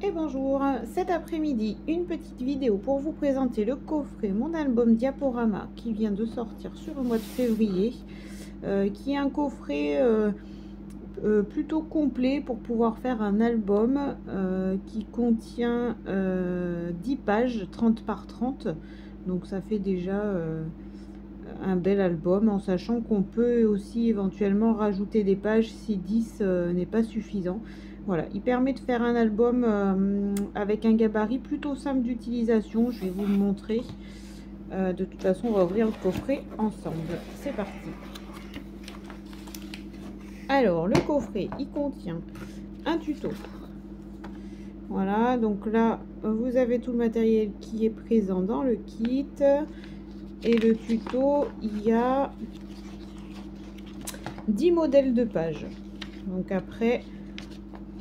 Et bonjour, cet après-midi, une petite vidéo pour vous présenter le coffret Mon album diaporama qui vient de sortir sur le mois de février, qui est un coffret plutôt complet pour pouvoir faire un album qui contient 10 pages, 30 par 30, donc ça fait déjà un bel album, en sachant qu'on peut aussi éventuellement rajouter des pages si 10 n'est pas suffisant. Voilà, il permet de faire un album avec un gabarit plutôt simple d'utilisation. Je vais vous le montrer. De toute façon, on va ouvrir le coffret ensemble. C'est parti. Alors, le coffret, il contient un tuto. Voilà, donc là, vous avez tout le matériel qui est présent dans le kit. Et le tuto, il y a 10 modèles de pages. Donc après,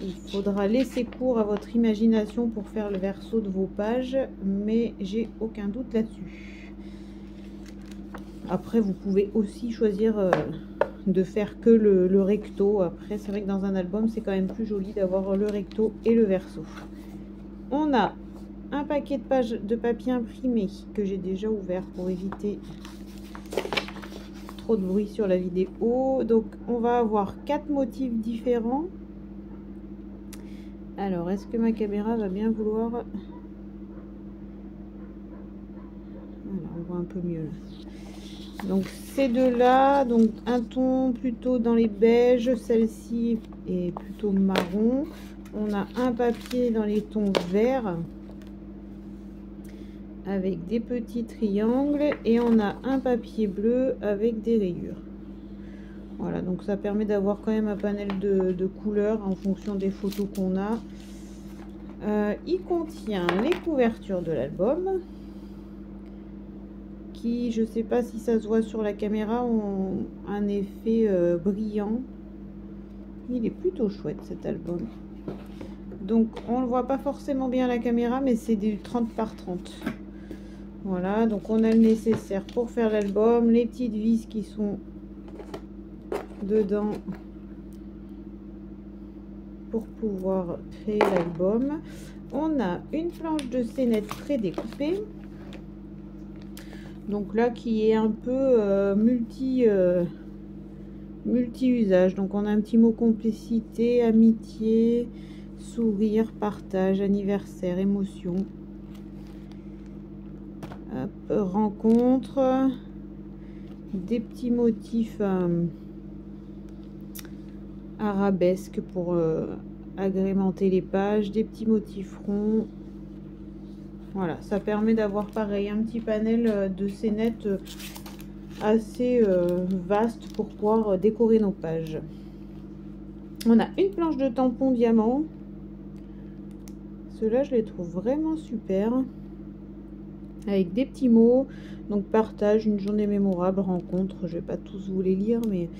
il faudra laisser cours à votre imagination pour faire le verso de vos pages, mais j'ai aucun doute là-dessus. Après, vous pouvez aussi choisir de faire que le recto. Après, c'est vrai que dans un album, c'est quand même plus joli d'avoir le recto et le verso. On a un paquet de pages de papier imprimé que j'ai déjà ouvert pour éviter trop de bruit sur la vidéo. Donc, on va avoir 4 motifs différents. Alors, est-ce que ma caméra va bien vouloir... Voilà, on voit un peu mieux là. Donc, ces deux-là, donc un ton plutôt dans les beiges, celle-ci est plutôt marron. On a un papier dans les tons verts avec des petits triangles et on a un papier bleu avec des rayures. Voilà, donc ça permet d'avoir quand même un panel de couleurs en fonction des photos qu'on a. Il contient les couvertures de l'album qui, je sais pas si ça se voit sur la caméra, ont un effet brillant. Il est plutôt chouette cet album. Donc on le voit pas forcément bien à la caméra, mais c'est du 30 par 30. Voilà, donc on a le nécessaire pour faire l'album, les petites vis qui sont dedans pour pouvoir créer l'album. On a une planche de scénette prédécoupée, donc là qui est un peu multi-usage. Donc on a un petit mot complicité, amitié, sourire, partage, anniversaire, émotion, hop, rencontre, des petits motifs arabesques pour agrémenter les pages, des petits motifs ronds. Voilà, ça permet d'avoir pareil un petit panel de scénettes assez vaste pour pouvoir décorer nos pages. On a une planche de tampon diamant. Ceux-là, je les trouve vraiment super. Avec des petits mots. Donc, partage, une journée mémorable, rencontre. Je vais pas tous vous les lire, mais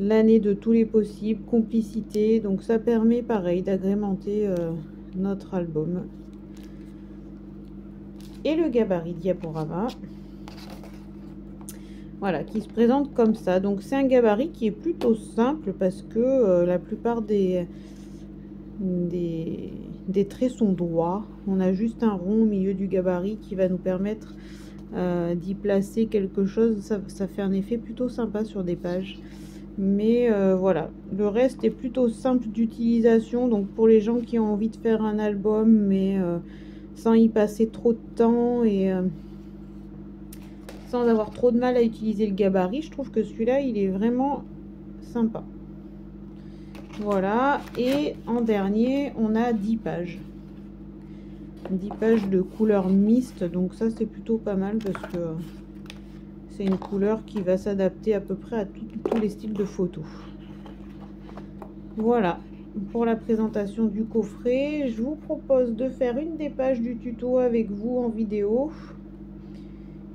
l'année de tous les possibles, complicité. Donc, ça permet pareil d'agrémenter notre album. Et le gabarit diaporama. Voilà, qui se présente comme ça. Donc c'est un gabarit qui est plutôt simple parce que la plupart des traits sont droits. On a juste un rond au milieu du gabarit qui va nous permettre d'y placer quelque chose. Ça fait un effet plutôt sympa sur des pages. Mais voilà, le reste est plutôt simple d'utilisation. Donc pour les gens qui ont envie de faire un album, mais sans y passer trop de temps et... sans avoir trop de mal à utiliser le gabarit, je trouve que celui-là, il est vraiment sympa. Voilà, et en dernier, on a 10 pages. 10 pages de couleur mixte, donc ça, c'est plutôt pas mal parce que c'est une couleur qui va s'adapter à peu près à tous les styles de photos. Voilà, pour la présentation du coffret, je vous propose de faire une des pages du tuto avec vous en vidéo.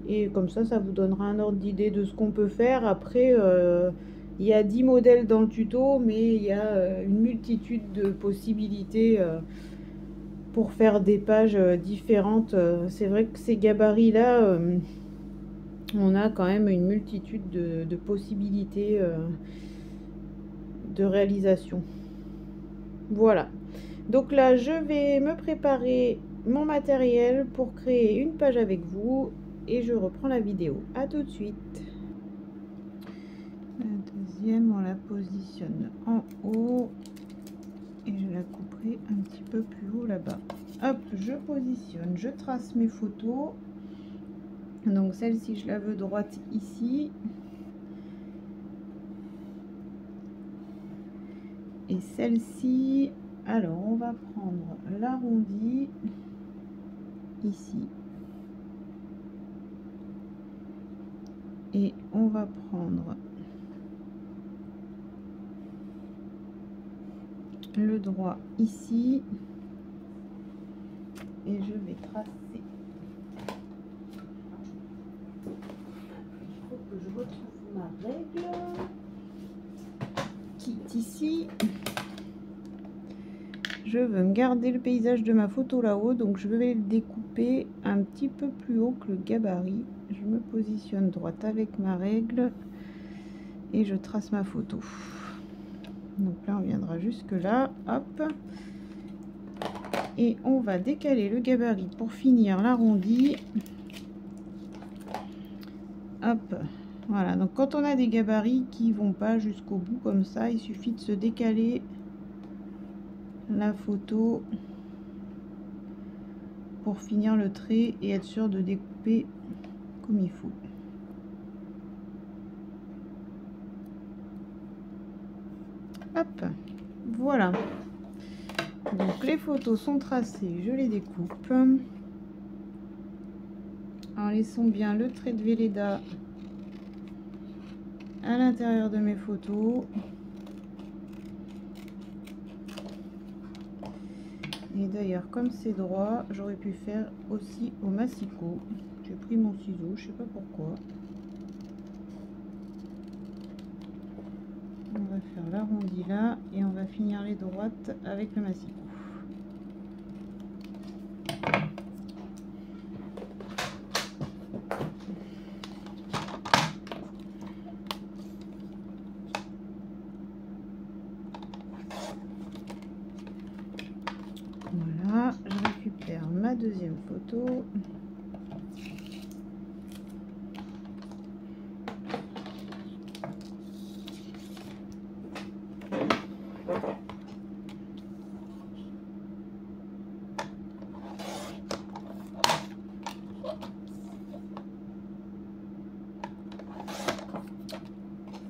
Et comme ça vous donnera un ordre d'idée de ce qu'on peut faire. Après, il y a 10 modèles dans le tuto, mais il y a une multitude de possibilités pour faire des pages différentes. C'est vrai que ces gabarits-là, on a quand même une multitude de possibilités de réalisation. Voilà. Donc là, je vais me préparer mon matériel pour créer une page avec vous et je reprends la vidéo. À tout de suite. La deuxième, on la positionne en haut et je la couperai un petit peu plus haut là-bas. Hop, je positionne, je trace mes photos. Donc celle-ci, je la veux droite ici. Et celle-ci, alors on va prendre l'arrondi ici. Et on va prendre le droit ici. Et je vais tracer. Il faut que je retrouve ma règle qui est ici. Je veux me garder le paysage de ma photo là-haut, donc je vais le découper un petit peu plus haut que le gabarit. Je me positionne droite avec ma règle et je trace ma photo. Donc là, on viendra jusque là, hop. Et on va décaler le gabarit pour finir l'arrondi. Hop, voilà. Donc quand on a des gabarits qui vont pas jusqu'au bout comme ça, il suffit de se décaler la photo pour finir le trait et être sûr de découper comme il faut. Hop, voilà. Donc les photos sont tracées, je les découpe en laissant bien le trait de Velleda à l'intérieur de mes photos. Et d'ailleurs, comme c'est droit, j'aurais pu faire aussi au massicot. J'ai pris mon ciseau, je sais pas pourquoi. On va faire l'arrondi là et on va finir les droites avec le massicot. Voilà, je récupère ma deuxième photo.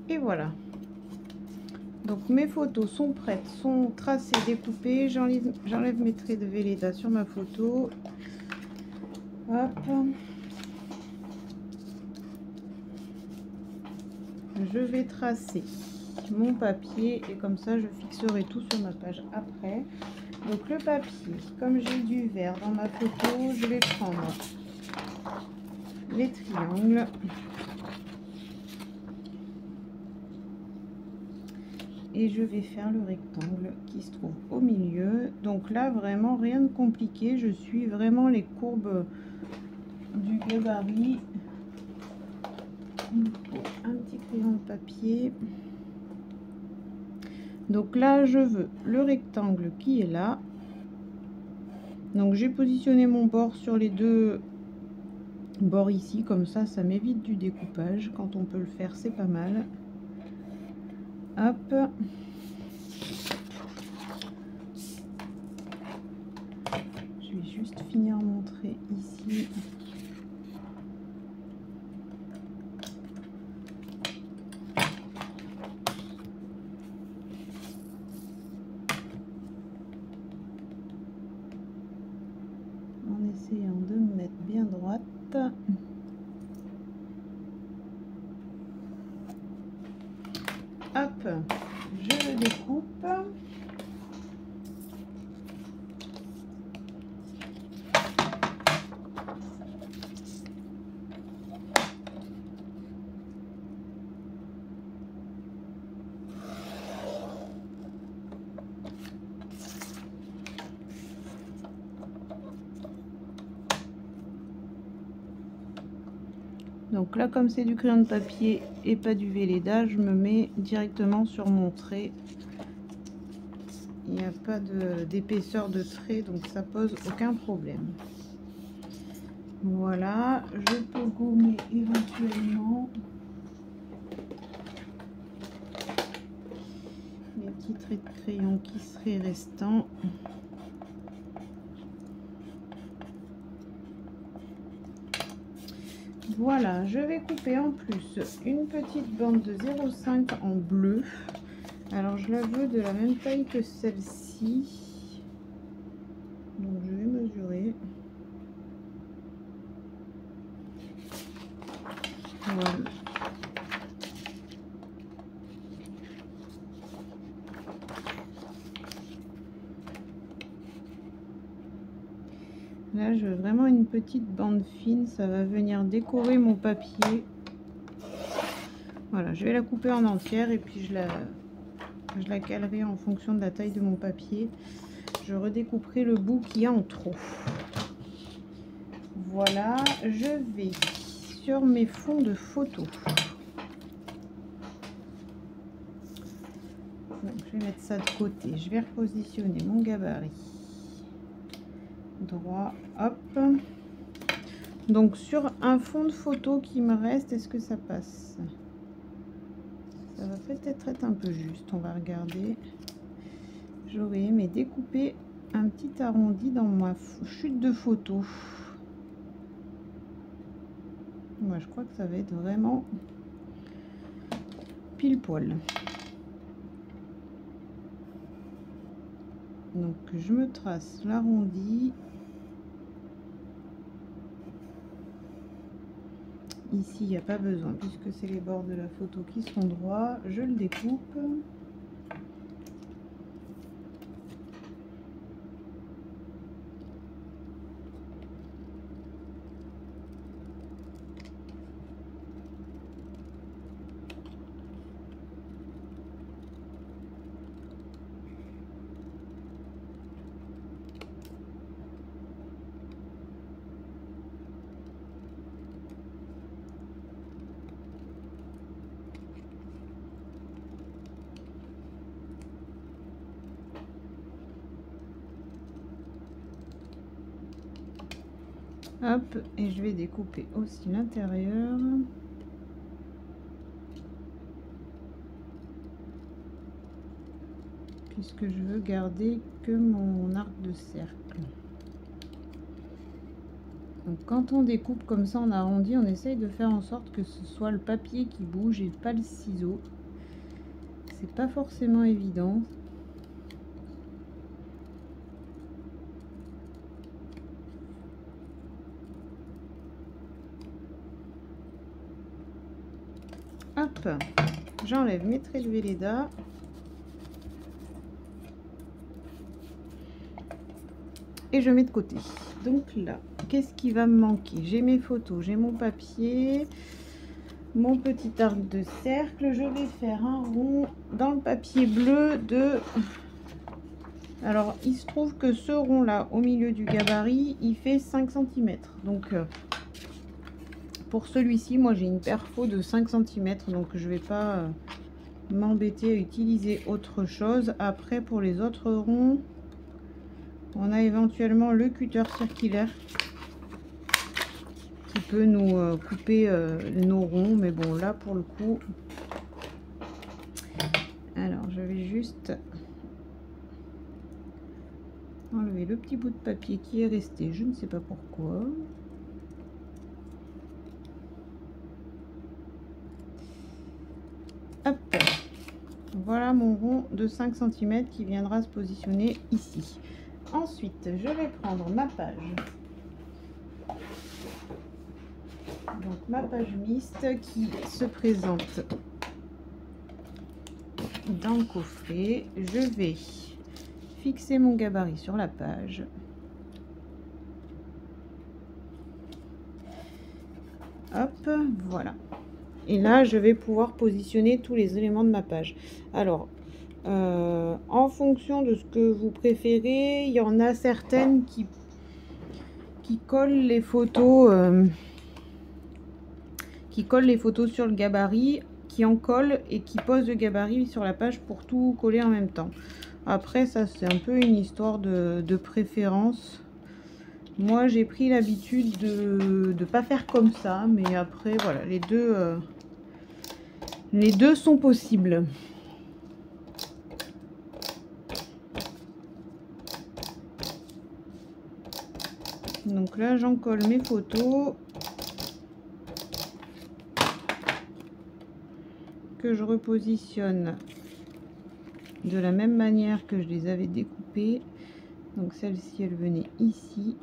Et voilà. Donc mes photos sont prêtes, sont tracées, découpées. J'enlève mes traits de Velleda sur ma photo. Hop. Je vais tracer mon papier et comme ça je fixerai tout sur ma page après. Donc le papier, comme j'ai du vert dans ma photo, je vais prendre les triangles. Et je vais faire le rectangle qui se trouve au milieu. Donc là, vraiment rien de compliqué. Je suis vraiment les courbes du gabarit. Il faut un petit crayon de papier. Donc là, je veux le rectangle qui est là. Donc j'ai positionné mon bord sur les deux bords ici. Comme ça, ça m'évite du découpage. Quand on peut le faire, c'est pas mal. Hop. Je vais juste finir mon trait ici. En essayant de me mettre bien droite. Hop, je le découpe. Donc là, comme c'est du crayon de papier et pas du Velleda, je me mets directement sur mon trait il n'y a pas d'épaisseur de trait, donc ça pose aucun problème. Voilà, je peux gommer éventuellement les petits traits de crayon qui seraient restants. Voilà, je vais couper en plus une petite bande de 0,5 en bleu. Alors je la veux de la même taille que celle-ci. Donc je vais mesurer. Voilà. Là, je veux vraiment une petite bande fine, ça va venir décorer mon papier. Voilà, je vais la couper en entière et puis je la calerai en fonction de la taille de mon papier. Je redécouperai le bout qu'il y a en trop. Voilà, je vais sur mes fonds de photos. Donc, je vais mettre ça de côté. Je vais repositionner mon gabarit droit, hop. Donc sur un fond de photo qui me reste, est-ce que ça passe? Ça va peut-être être un peu juste, on va regarder. J'aurais aimé découper un petit arrondi dans ma chute de photo. Moi, je crois que ça va être vraiment pile poil. Donc je me trace l'arrondi. Ici, il n'y a pas besoin puisque c'est les bords de la photo qui sont droits. Je le découpe. Hop, et je vais découper aussi l'intérieur. Puisque je veux garder que mon arc de cercle. Donc quand on découpe comme ça en arrondi, on essaye de faire en sorte que ce soit le papier qui bouge et pas le ciseau. C'est pas forcément évident. Hop, j'enlève mes traits de Velleda. Et je mets de côté. Donc là, qu'est-ce qui va me manquer? J'ai mes photos, j'ai mon papier, mon petit arc de cercle. Je vais faire un rond dans le papier bleu de... Alors, il se trouve que ce rond-là, au milieu du gabarit, il fait 5 cm. Donc... pour celui-ci, moi j'ai une perfo de 5 cm, donc je vais pas m'embêter à utiliser autre chose. Après, pour les autres ronds, on a éventuellement le cutter circulaire qui peut nous couper nos ronds, mais bon, là pour le coup, alors je vais juste enlever le petit bout de papier qui est resté, je ne sais pas pourquoi. Hop, voilà mon rond de 5 cm qui viendra se positionner ici. Ensuite, je vais prendre ma page. Donc ma page mixte qui se présente dans le coffret. Je vais fixer mon gabarit sur la page. Hop, voilà. Et là, je vais pouvoir positionner tous les éléments de ma page. Alors, en fonction de ce que vous préférez, il y en a certaines qui collent les photos, sur le gabarit, qui en collent et qui posent le gabarit sur la page pour tout coller en même temps. Après, ça, c'est un peu une histoire de préférence. Moi, j'ai pris l'habitude de ne pas faire comme ça, mais après, voilà, les deux sont possibles. Donc là, j'en colle mes photos que je repositionne de la même manière que je les avais découpées. Donc celle-ci, elle venait ici.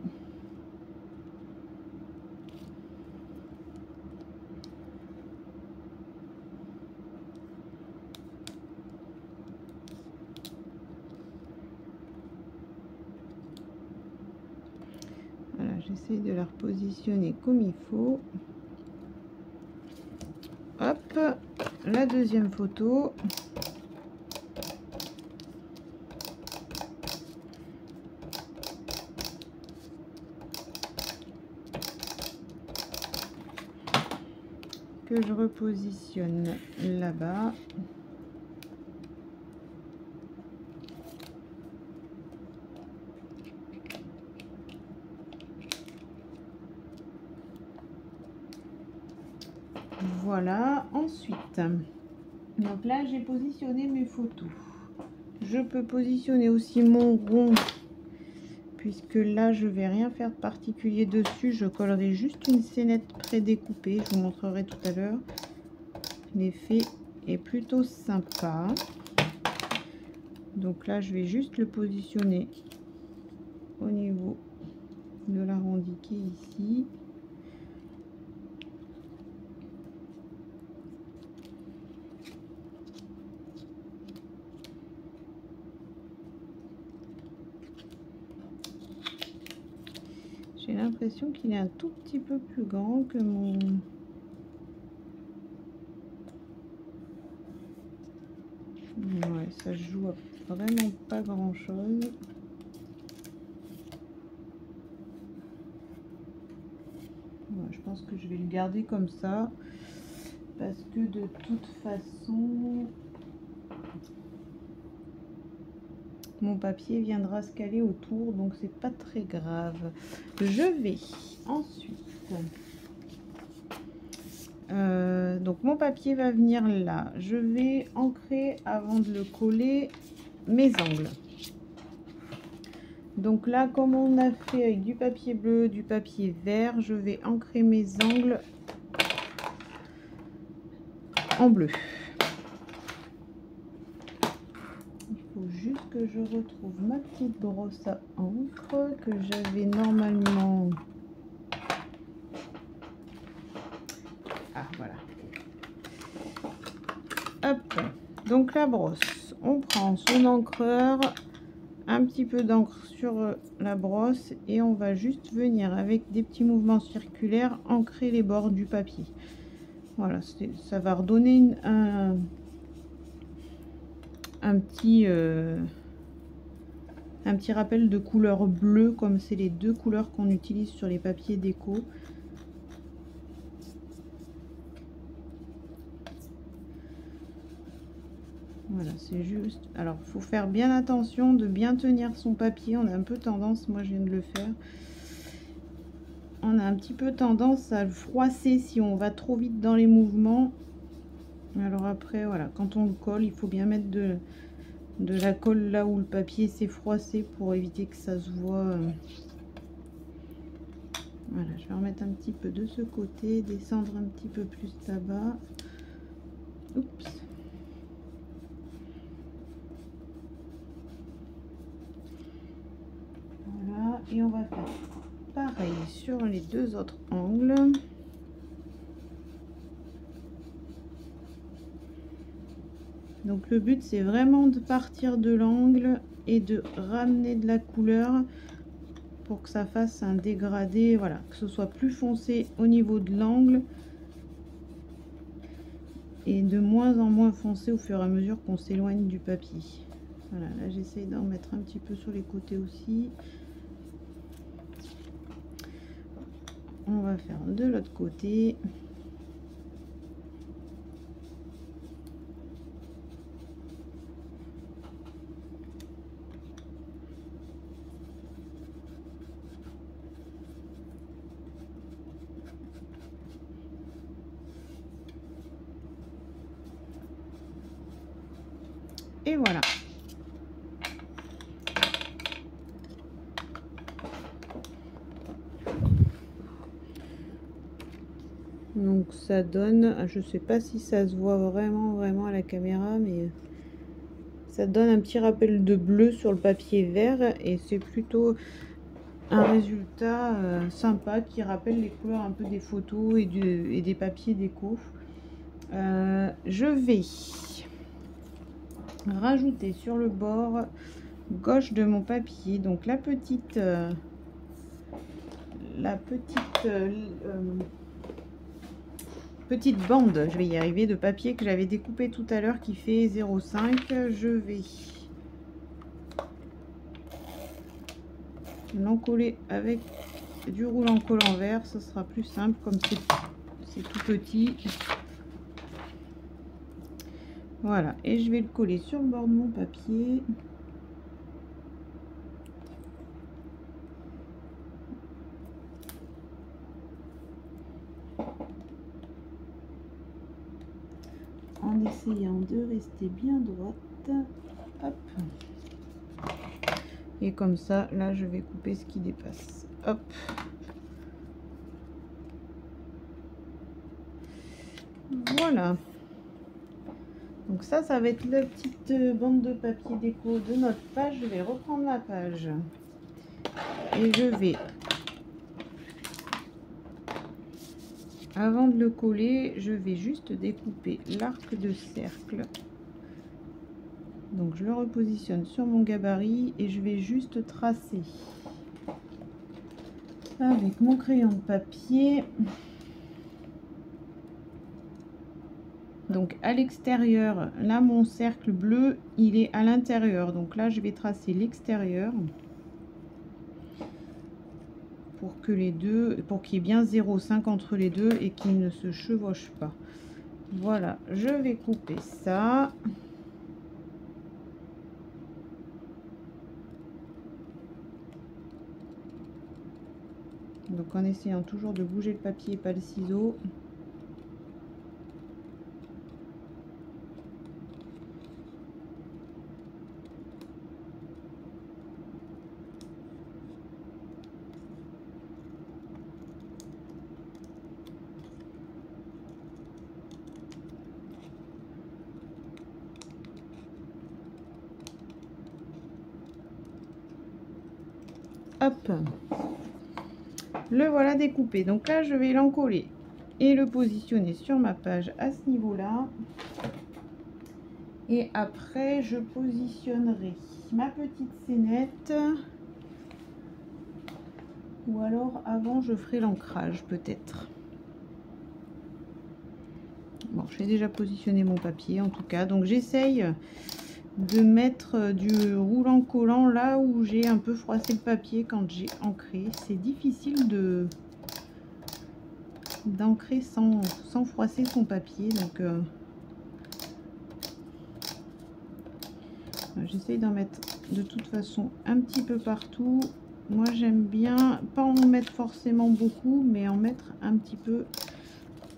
Voilà, j'essaie de la repositionner comme il faut. Hop, la deuxième photo. Que je repositionne là-bas. Voilà, ensuite, donc là j'ai positionné mes photos. Je peux positionner aussi mon rond, puisque là je vais rien faire de particulier dessus. Je collerai juste une scénette prédécoupée, je vous montrerai tout à l'heure. L'effet est plutôt sympa. Donc là je vais juste le positionner au niveau de l'arrondi qui est ici. J'ai l'impression qu'il est un tout petit peu plus grand que mon... Ouais, ça joue vraiment pas grand chose. Ouais, je pense que je vais le garder comme ça. Parce que de toute façon, mon papier viendra se caler autour. Donc c'est pas très grave. Je vais ensuite... donc mon papier va venir là. Je vais ancrer avant de le coller mes angles. Donc là, comme on a fait avec du papier bleu, du papier vert, je vais ancrer mes angles en bleu. Il faut juste que je retrouve ma petite brosse à encre que j'avais normalement. Ah voilà. Hop. Donc la brosse, on prend son encreur, un petit peu d'encre sur la brosse et on va juste venir avec des petits mouvements circulaires ancrer les bords du papier. Voilà, ça va redonner un petit rappel de couleur bleue, comme c'est les deux couleurs qu'on utilise sur les papiers déco. Voilà, c'est juste. Alors, il faut faire bien attention de bien tenir son papier. On a un peu tendance, moi je viens de le faire, on a un petit peu tendance à le froisser si on va trop vite dans les mouvements. Alors après, voilà, quand on le colle, il faut bien mettre de la colle là où le papier s'est froissé pour éviter que ça se voit. Voilà, je vais remettre un petit peu de ce côté, descendre un petit peu plus là-bas. Oups. Voilà, et on va faire pareil sur les deux autres angles. Donc le but c'est vraiment de partir de l'angle et de ramener de la couleur pour que ça fasse un dégradé, voilà, que ce soit plus foncé au niveau de l'angle et de moins en moins foncé au fur et à mesure qu'on s'éloigne du papier. Voilà, là j'essaye d'en mettre un petit peu sur les côtés aussi. On va faire de l'autre côté. Et voilà. Donc ça donne, je sais pas si ça se voit vraiment à la caméra, mais ça donne un petit rappel de bleu sur le papier vert et c'est plutôt un résultat sympa qui rappelle les couleurs un peu des photos et des papiers déco. Je vais rajouter sur le bord gauche de mon papier donc la petite petite bande, je vais y arriver, de papier que j'avais découpé tout à l'heure qui fait 0,5. Je vais l'encoller avec du roulant collant vert, ce sera plus simple comme c'est tout petit. Voilà, et je vais le coller sur le bord de mon papier. En essayant de rester bien droite. Hop. Et comme ça, là, je vais couper ce qui dépasse. Hop. Voilà. Donc ça va être la petite bande de papier déco de notre page. Je vais reprendre la page. Et je vais, avant de le coller, je vais juste découper l'arc de cercle. Donc je le repositionne sur mon gabarit et je vais juste tracer avec mon crayon de papier. Donc à l'extérieur, là mon cercle bleu, il est à l'intérieur. Donc là je vais tracer l'extérieur pour que les deux, pour qu'il y ait bien 0,5 entre les deux et qu'ils ne se chevauchent pas. Voilà, je vais couper ça. Donc en essayant toujours de bouger le papier et pas le ciseau. Hop, le voilà découpé. Donc là je vais l'encoller et le positionner sur ma page à ce niveau là, et après je positionnerai ma petite scénette, ou alors avant je ferai l'ancrage peut-être. Bon, j'ai déjà positionné mon papier en tout cas, donc j'essaye de mettre du roulant collant là où j'ai un peu froissé le papier quand j'ai ancré. C'est difficile d'ancrer sans froisser son papier, donc j'essaye d'en mettre de toute façon un petit peu partout. Moi j'aime bien pas en mettre forcément beaucoup, mais en mettre un petit peu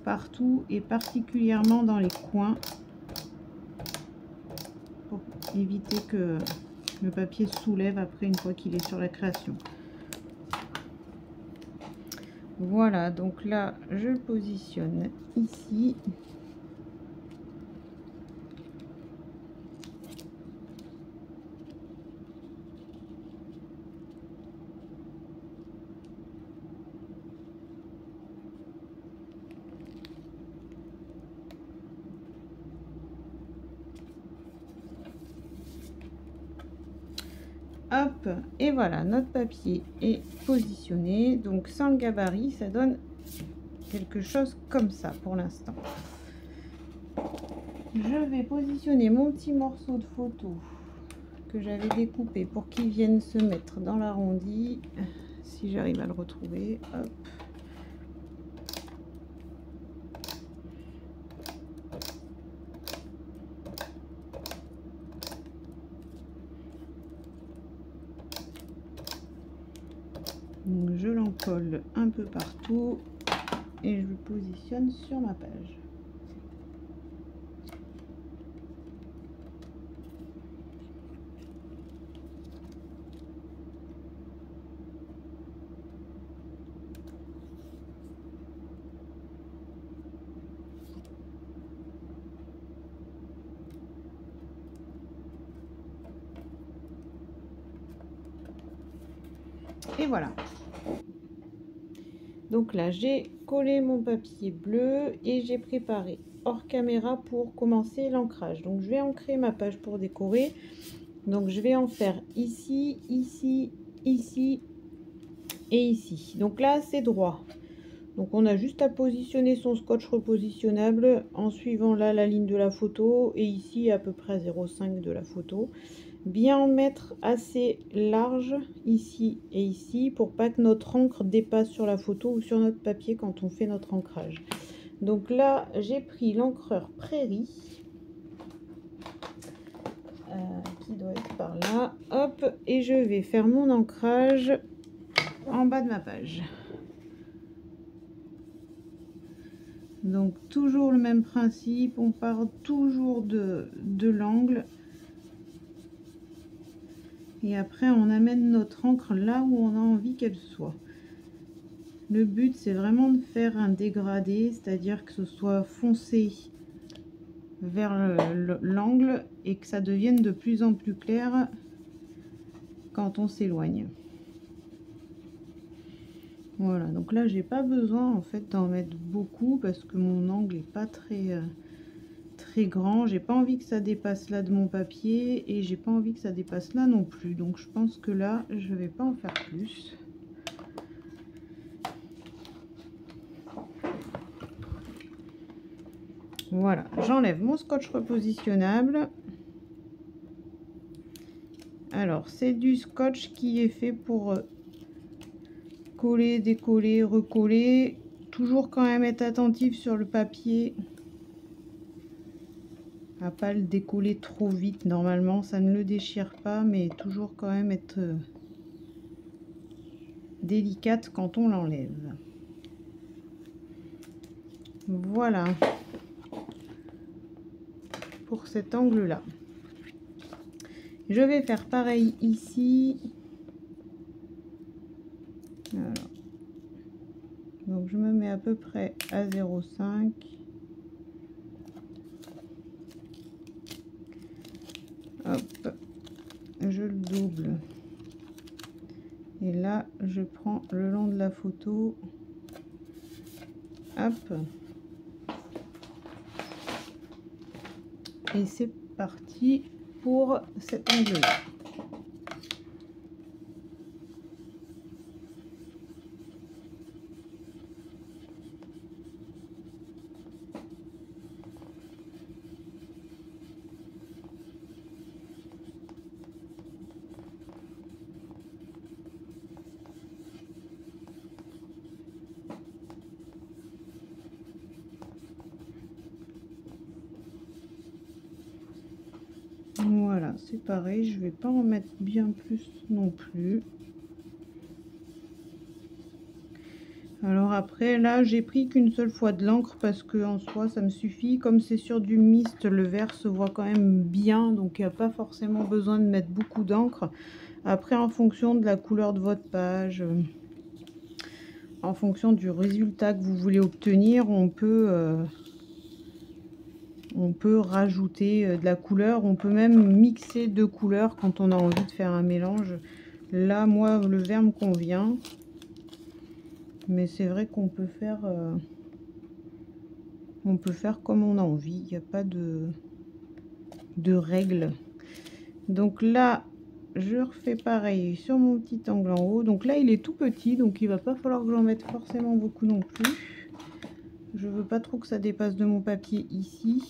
partout et particulièrement dans les coins pour éviter que le papier se soulève après une fois qu'il est sur la création. Voilà, donc là je positionne ici. Hop, et voilà, notre papier est positionné. Donc sans le gabarit, ça donne quelque chose comme ça pour l'instant. Je vais positionner mon petit morceau de photo que j'avais découpé pour qu'il vienne se mettre dans l'arrondi, si j'arrive à le retrouver. Hop. Donc je l'encolle un peu partout et je le positionne sur ma page. Et voilà. Donc là, j'ai collé mon papier bleu et j'ai préparé hors caméra pour commencer l'ancrage. Donc je vais ancrer ma page pour décorer. Donc je vais en faire ici, ici, ici et ici. Donc là, c'est droit. Donc on a juste à positionner son scotch repositionnable en suivant là la ligne de la photo et ici à peu près 0,5 de la photo. Bien en mettre assez large ici et ici pour pas que notre encre dépasse sur la photo ou sur notre papier quand on fait notre ancrage. Donc là j'ai pris l'encreur Prairie qui doit être par là, hop, et je vais faire mon ancrage en bas de ma page. Donc toujours le même principe, on part toujours de l'angle et après on amène notre encre là où on a envie qu'elle soit. Le but c'est vraiment de faire un dégradé, c'est-à-dire que ce soit foncé vers l'angle et que ça devienne de plus en plus clair quand on s'éloigne. Voilà, donc là j'ai pas besoin en fait d'en mettre beaucoup parce que mon angle est pas très grand, j'ai pas envie que ça dépasse là de mon papier et j'ai pas envie que ça dépasse là non plus, donc je pense que là je vais pas en faire plus. Voilà, j'enlève mon scotch repositionnable. Alors c'est du scotch qui est fait pour coller, décoller, recoller, toujours quand même être attentif sur le papier à pas le décoller trop vite. Normalement ça ne le déchire pas, mais toujours quand même être délicate quand on l'enlève. Voilà pour cet angle là. Je vais faire pareil ici. Voilà. Donc je me mets à peu près à 0,5. Hop, je le double. Et là, je prends le long de la photo. Hop. Et c'est parti pour cet angle-là. Voilà, c'est pareil, je vais pas en mettre bien plus non plus. Alors après, là, j'ai pris qu'une seule fois de l'encre parce que en soi, ça me suffit. Comme c'est sur du mist, le vert se voit quand même bien, donc il n'y a pas forcément besoin de mettre beaucoup d'encre. Après, en fonction de la couleur de votre page, en fonction du résultat que vous voulez obtenir, on peut rajouter de la couleur. On peut même mixer deux couleurs quand on a envie de faire un mélange. Là, moi, le vert me convient. Mais c'est vrai qu'on peut faire comme on a envie. Il n'y a pas de règles. Donc là, je refais pareil sur mon petit angle en haut. Donc là, il est tout petit, donc il va pas falloir que j'en mette forcément beaucoup non plus. Je veux pas trop que ça dépasse de mon papier ici.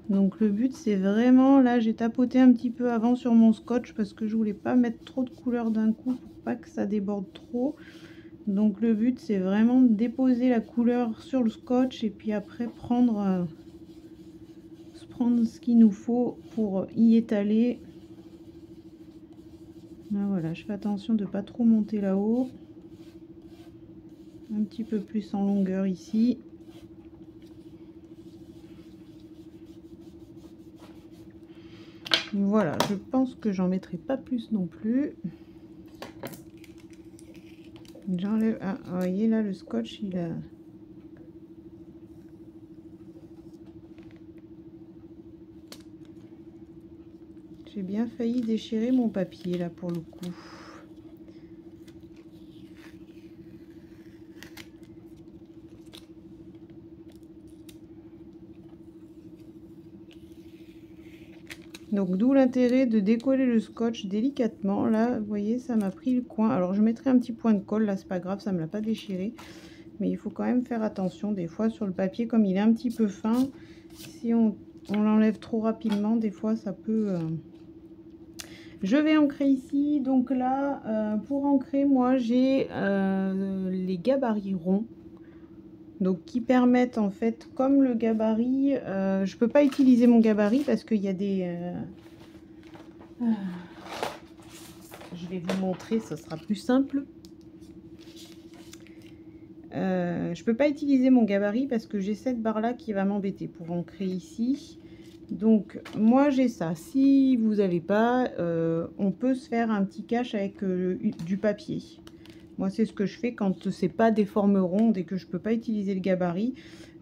Donc le but c'est vraiment, là j'ai tapoté un petit peu avant sur mon scotch parce que je voulais pas mettre trop de couleur d'un coup pour pas que ça déborde trop. Donc le but c'est vraiment de déposer la couleur sur le scotch et puis après prendre ce qu'il nous faut pour y étaler. Là, voilà, je fais attention de pas trop monter là-haut. Un petit peu plus en longueur ici. Voilà, je pense que j'en mettrai pas plus non plus. J'enlève. Ah, vous voyez là, le scotch, il a. J'ai bien failli déchirer mon papier là pour le coup. Donc d'où l'intérêt de décoller le scotch délicatement. Là, vous voyez, ça m'a pris le coin. Alors je mettrai un petit point de colle, là c'est pas grave, ça me l'a pas déchiré. Mais il faut quand même faire attention des fois sur le papier, comme il est un petit peu fin. Si on l'enlève trop rapidement, des fois ça peut... Je vais ancrer ici. Donc là, pour ancrer, moi j'ai les gabarits ronds. Donc qui permettent en fait, comme le gabarit, je peux pas utiliser mon gabarit parce qu'il y a des... je vais vous montrer, ce sera plus simple. Je peux pas utiliser mon gabarit parce que j'ai cette barre là qui va m'embêter pour ancrer ici. Donc moi j'ai ça. Si vous n'avez pas, on peut se faire un petit cache avec du papier. Moi c'est ce que je fais quand c'est pas des formes rondes et que je peux pas utiliser le gabarit.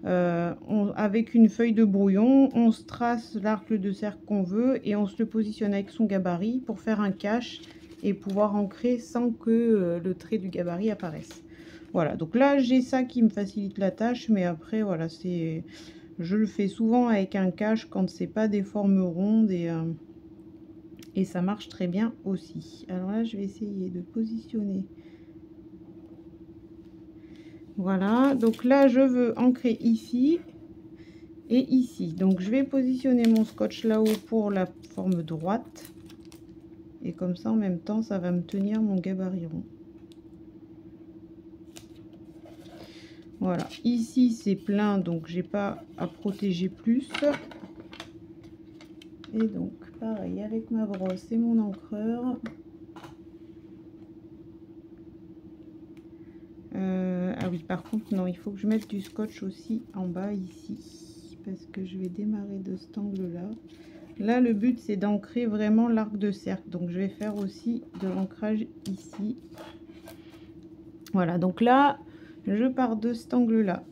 Avec une feuille de brouillon, on se trace l'arc de cercle qu'on veut et on se le positionne avec son gabarit pour faire un cache et pouvoir ancrer sans que le trait du gabarit apparaisse. Voilà, donc là j'ai ça qui me facilite la tâche, mais après voilà, c'est, je le fais souvent avec un cache quand c'est pas des formes rondes et ça marche très bien aussi. Alors là je vais essayer de positionner. Voilà, donc là je veux ancrer ici et ici. Donc je vais positionner mon scotch là-haut pour la forme droite. Et comme ça en même temps ça va me tenir mon gabarit rond. Voilà, ici c'est plein donc j'ai pas à protéger plus. Et donc pareil avec ma brosse et mon encreur. Ah oui, par contre non, il faut que je mette du scotch aussi en bas ici parce que je vais démarrer de cet angle là. Là le but c'est d'ancrer vraiment l'arc de cercle, donc je vais faire aussi de l'ancrage ici. Voilà, donc là je pars de cet angle là.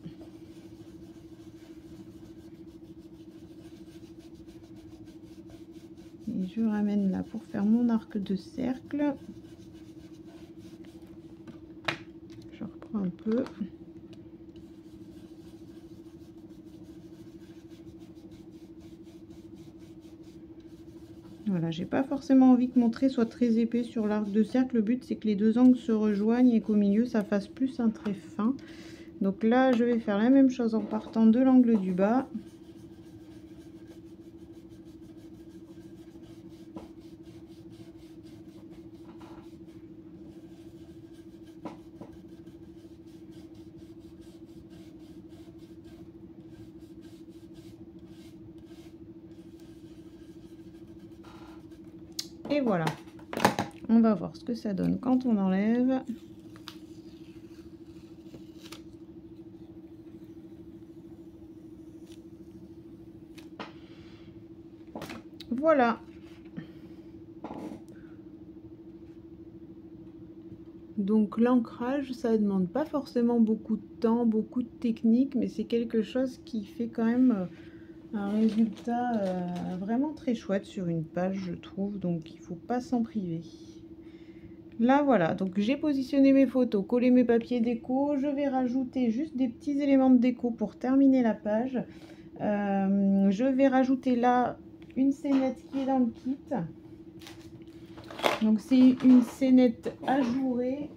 Et je ramène là pour faire mon arc de cercle. Je reprends un peu. Voilà, j'ai pas forcément envie que mon trait soit très épais sur l'arc de cercle. Le but c'est que les deux angles se rejoignent et qu'au milieu ça fasse plus un trait fin. Donc là je vais faire la même chose en partant de l'angle du bas. Et voilà, on va voir ce que ça donne quand on enlève. Voilà. Donc l'ancrage, ça ne demande pas forcément beaucoup de temps, beaucoup de technique, mais c'est quelque chose qui fait quand même un résultat vraiment très chouette sur une page, je trouve. Donc il faut pas s'en priver. Là voilà, donc j'ai positionné mes photos, collé mes papiers déco. Je vais rajouter juste des petits éléments de déco pour terminer la page. Je vais rajouter là une scénette qui est dans le kit. Donc c'est une scénette ajourée.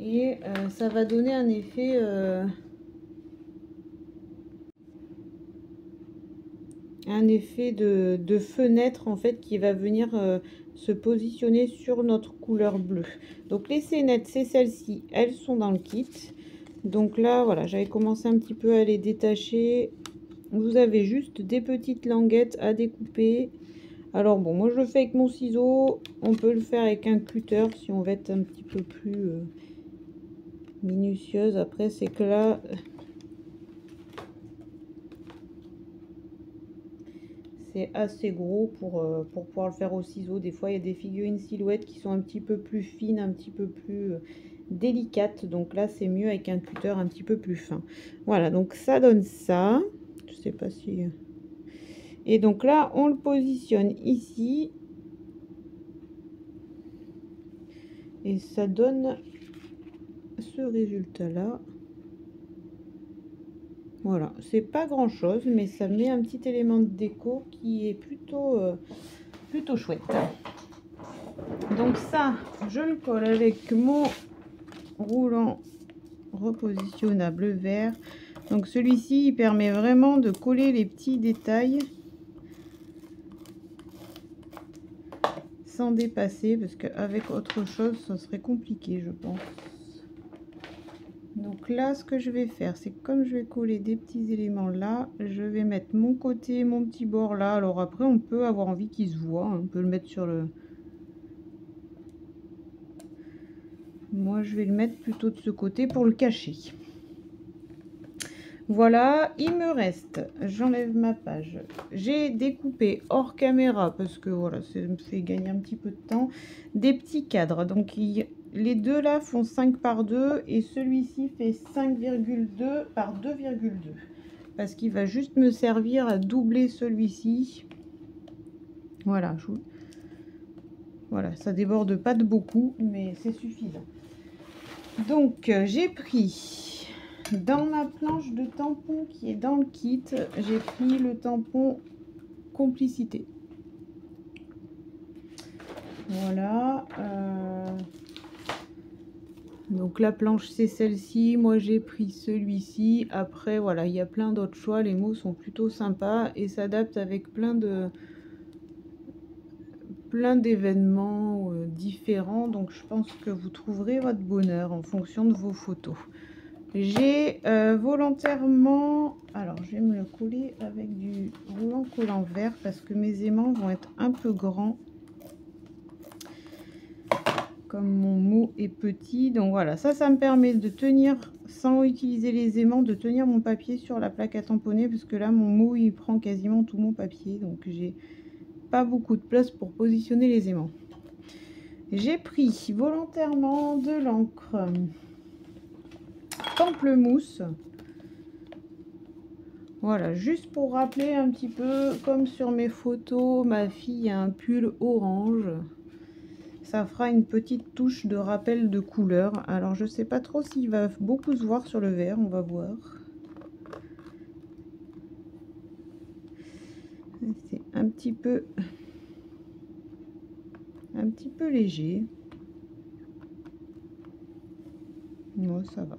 Et ça va donner un effet de fenêtre en fait qui va venir se positionner sur notre couleur bleue. Donc les scénettes, c'est celles-ci, elles sont dans le kit. Donc là voilà, j'avais commencé un petit peu à les détacher. Vous avez juste des petites languettes à découper. Alors bon, moi je le fais avec mon ciseau, on peut le faire avec un cutter si on veut être un petit peu plus minutieuse. Après c'est que là c'est assez gros pour pouvoir le faire au ciseau. Des fois il y a des figurines silhouettes qui sont un petit peu plus fines, un petit peu plus délicates, donc là c'est mieux avec un cutter un petit peu plus fin. Voilà, donc ça donne ça. sais pas si... Et donc là, on le positionne ici. Et ça donne ce résultat-là. Voilà, c'est pas grand-chose, mais ça met un petit élément de déco qui est plutôt chouette. Donc ça, je le colle avec mon roulant repositionnable vert. Donc celui-ci, il permet vraiment de coller les petits détails sans dépasser, parce qu'avec autre chose, ça serait compliqué, je pense. Donc là, ce que je vais faire, c'est que comme je vais coller des petits éléments là, je vais mettre mon côté, mon petit bord là. Alors après, on peut avoir envie qu'il se voit, on peut le mettre sur le... Moi, je vais le mettre plutôt de ce côté pour le cacher. Voilà, il me reste, j'enlève ma page. J'ai découpé hors caméra, parce que voilà, ça me fait gagner un petit peu de temps, des petits cadres. Donc, les deux là font 5 par 2 et celui-ci fait 5,2 par 2,2. Parce qu'il va juste me servir à doubler celui-ci. Voilà, voilà, ça déborde pas de beaucoup, mais c'est suffisant. Donc, j'ai pris... Dans ma planche de tampon qui est dans le kit, j'ai pris le tampon Complicité. Voilà. Donc la planche c'est celle-ci. Moi j'ai pris celui-ci. Après voilà, il y a plein d'autres choix. Les mots sont plutôt sympas et s'adaptent avec plein d'événements différents. Donc je pense que vous trouverez votre bonheur en fonction de vos photos. J'ai volontairement, alors je vais me le coller avec du roulant collant vert parce que mes aimants vont être un peu grands. Comme mon mot est petit, donc voilà, ça me permet de tenir, sans utiliser les aimants, de tenir mon papier sur la plaque à tamponner parce que là mon mot il prend quasiment tout mon papier, donc j'ai pas beaucoup de place pour positionner les aimants. J'ai pris volontairement de l'encre Pamplemousse. Voilà, juste pour rappeler un petit peu, comme sur mes photos, ma fille a un pull orange. Ça fera une petite touche de rappel de couleur. Alors, je sais pas trop s'il va beaucoup se voir sur le vert, on va voir. C'est un petit peu léger. Moi, ça va.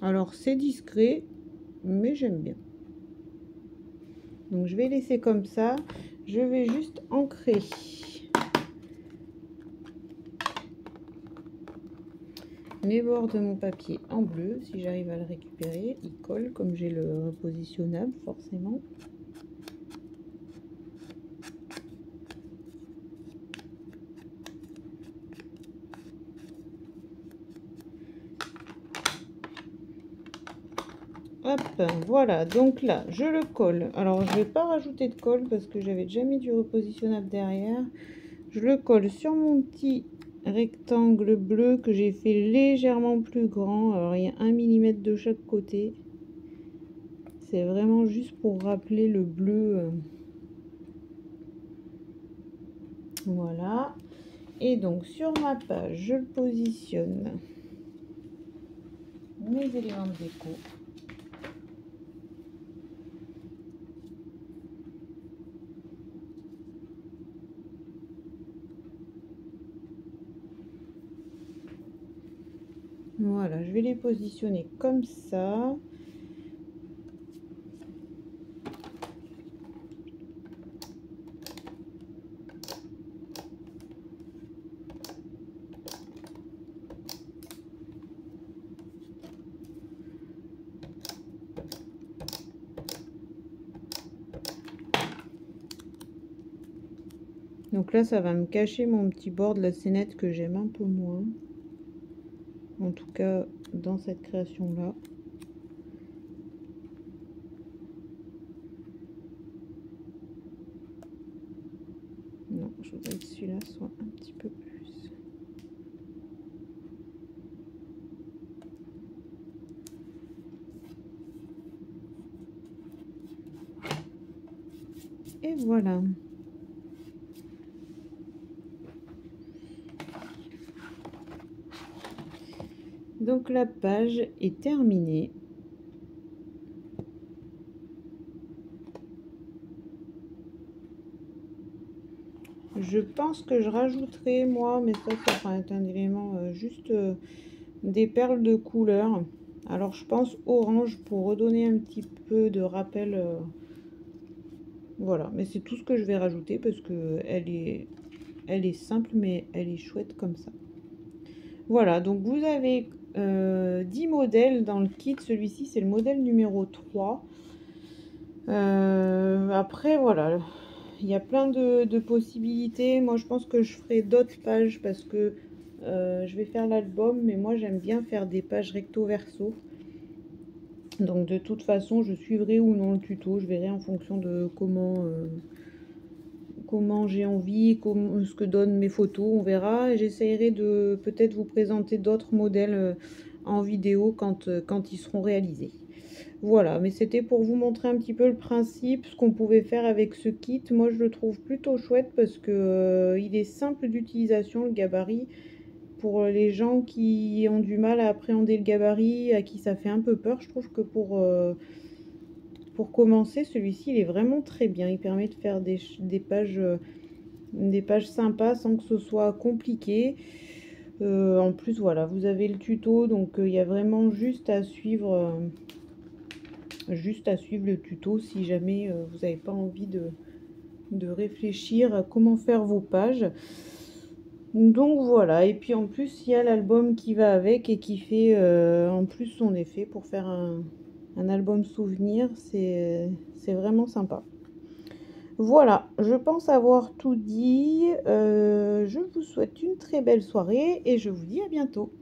Alors c'est discret, mais j'aime bien. Donc je vais laisser comme ça. Je vais juste ancrer les bords de mon papier en bleu. Si j'arrive à le récupérer, il colle comme j'ai le repositionnable forcément. Hop, voilà, donc là, je le colle. Alors, je vais pas rajouter de colle parce que j'avais déjà mis du repositionnable derrière. Je le colle sur mon petit rectangle bleu que j'ai fait légèrement plus grand. Alors, il y a 1 mm de chaque côté. C'est vraiment juste pour rappeler le bleu. Voilà. Et donc, sur ma page, je le positionne. Mes éléments de déco. Voilà, je vais les positionner comme ça. Donc là, ça va me cacher mon petit bord de la scénette que j'aime un peu moins. En tout cas, dans cette création-là. Non, je voudrais que celui-là soit un petit peu plus. Et voilà. Donc la page est terminée. Je pense que je rajouterai moi, mais ça va être un élément juste des perles de couleur. Alors je pense orange pour redonner un petit peu de rappel. Voilà, mais c'est tout ce que je vais rajouter parce que elle est simple, mais elle est chouette comme ça. Voilà, donc vous avez 10 modèles dans le kit. Celui-ci, c'est le modèle numéro 3. Après, voilà, il y a plein de possibilités. Moi, je pense que je ferai d'autres pages parce que je vais faire l'album, mais moi, j'aime bien faire des pages recto-verso. Donc, de toute façon, je suivrai ou non le tuto. Je verrai en fonction de comment j'ai envie, ce que donnent mes photos, on verra. J'essaierai de peut-être vous présenter d'autres modèles en vidéo quand ils seront réalisés. Voilà, mais c'était pour vous montrer un petit peu le principe, ce qu'on pouvait faire avec ce kit. Moi, je le trouve plutôt chouette parce que il est simple d'utilisation, le gabarit. Pour les gens qui ont du mal à appréhender le gabarit, à qui ça fait un peu peur, je trouve que pour commencer, celui-ci, il est vraiment très bien. Il permet de faire des pages sympas sans que ce soit compliqué. En plus, voilà, vous avez le tuto, donc il y a vraiment juste à suivre le tuto si jamais vous n'avez pas envie de réfléchir à comment faire vos pages. Donc voilà, et puis en plus il y a l'album qui va avec et qui fait en plus son effet pour faire un album souvenir. C'est vraiment sympa. Voilà, je pense avoir tout dit. Je vous souhaite une très belle soirée et je vous dis à bientôt.